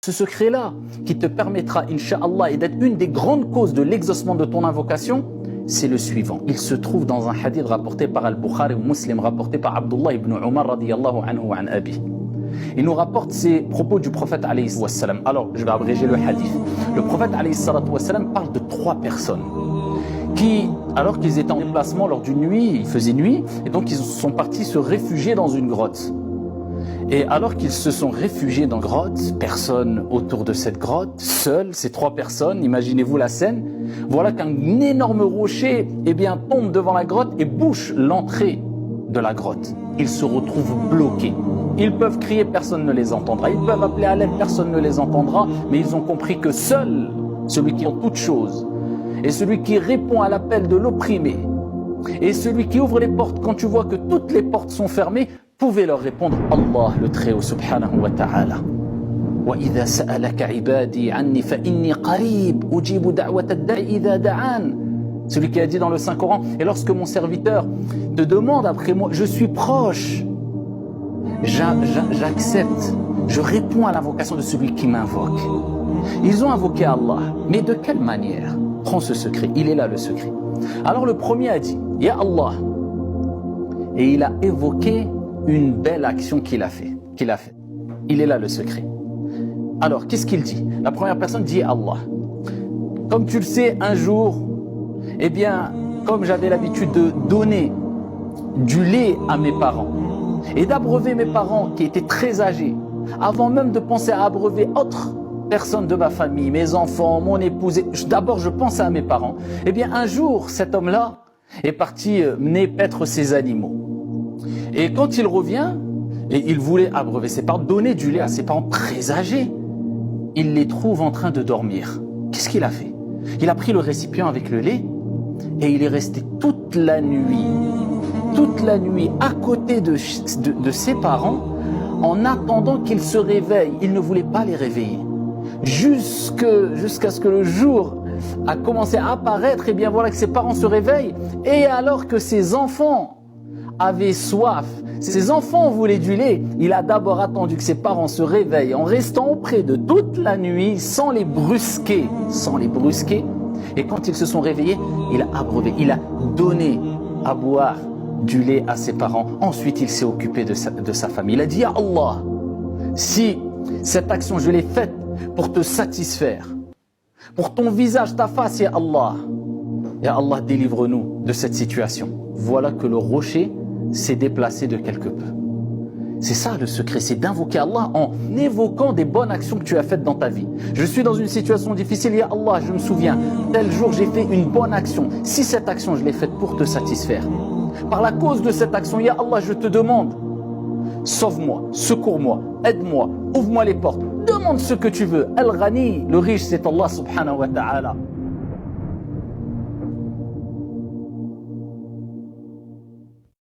Ce secret-là, qui te permettra, Inch'Allah, et d'être une des grandes causes de l'exaucement de ton invocation, c'est le suivant. Il se trouve dans un hadith rapporté par Al-Bukhari ou Muslim, rapporté par Abdullah ibn Umar radiyallahu anhu wa an abi. Il nous rapporte ces propos du prophète alayhi wassalam. Alors, je vais abréger le hadith. Le prophète alayhi wassalam parle de 3 personnes qui, alors qu'ils étaient en déplacement lors d'une nuit, il faisait nuit, et donc ils sont partis se réfugier dans une grotte. Et alors qu'ils se sont réfugiés dans la grotte, personne autour de cette grotte, seuls, ces 3 personnes, imaginez-vous la scène, voilà qu'un énorme rocher tombe devant la grotte et bouche l'entrée de la grotte. Ils se retrouvent bloqués. Ils peuvent crier, personne ne les entendra. Ils peuvent appeler à l'aide, personne ne les entendra. Mais ils ont compris que seul celui qui en toute chose, et celui qui répond à l'appel de l'opprimé, et celui qui ouvre les portes quand tu vois que toutes les portes sont fermées, pouvait leur répondre Allah le Très-Haut subhanahu wa ta'ala. وَإِذَا سَأَلَكَ عِبَادِي عَنِّي فَإِنِّي قَرِيبٌ أُجِيبُ دَعْوَةَ الدَّاعِ إِذَا دَعَانِ. Celui qui a dit dans le Saint-Coran, et lorsque mon serviteur te demande après moi, je suis proche, j'accepte, je réponds à l'invocation de celui qui m'invoque. Ils ont invoqué Allah, mais de quelle manière? Prends ce secret, il est là le secret. Alors le premier a dit, Ya Allah, et il a évoqué une belle action qu'il a fait. Il est là le secret. Alors, qu'est-ce qu'il dit? La première personne dit Allah. Comme tu le sais, un jour, comme j'avais l'habitude de donner du lait à mes parents et d'abreuver mes parents qui étaient très âgés, avant même de penser à abreuver autres personnes de ma famille, mes enfants, mon épouse, d'abord je pense à mes parents. Un jour, cet homme-là est parti mener paître ses animaux. Et quand il revient, et il voulait abreuver ses parents, donner du lait à ses parents très âgés, il les trouve en train de dormir. Qu'est-ce qu'il a fait? Il a pris le récipient avec le lait et il est resté toute la nuit à côté de ses parents en attendant qu'ils se réveillent. Il ne voulait pas les réveiller. Jusqu'à ce que le jour a commencé à apparaître, voilà que ses parents se réveillent, et alors que ses enfants avaient soif, ses enfants voulaient du lait, il a d'abord attendu que ses parents se réveillent en restant auprès de toute la nuit sans les brusquer. Et quand ils se sont réveillés, il a abreuvé, il a donné à boire du lait à ses parents. Ensuite, il s'est occupé de sa famille. Il a dit, Ya Allah, si cette action je l'ai faite pour te satisfaire, pour ton visage, ta face, Ya Allah, délivre-nous de cette situation. Voilà que le rocher s'est déplacé de quelque peu. C'est ça le secret, c'est d'invoquer Allah en évoquant des bonnes actions que tu as faites dans ta vie. Je suis dans une situation difficile, Ya Allah, je me souviens, tel jour j'ai fait une bonne action. Si cette action je l'ai faite pour te satisfaire, par la cause de cette action, Ya Allah, je te demande, sauve-moi, secours-moi, aide-moi, ouvre-moi les portes, demande ce que tu veux. Al-Ghani, le riche, c'est Allah subhanahu wa ta'ala.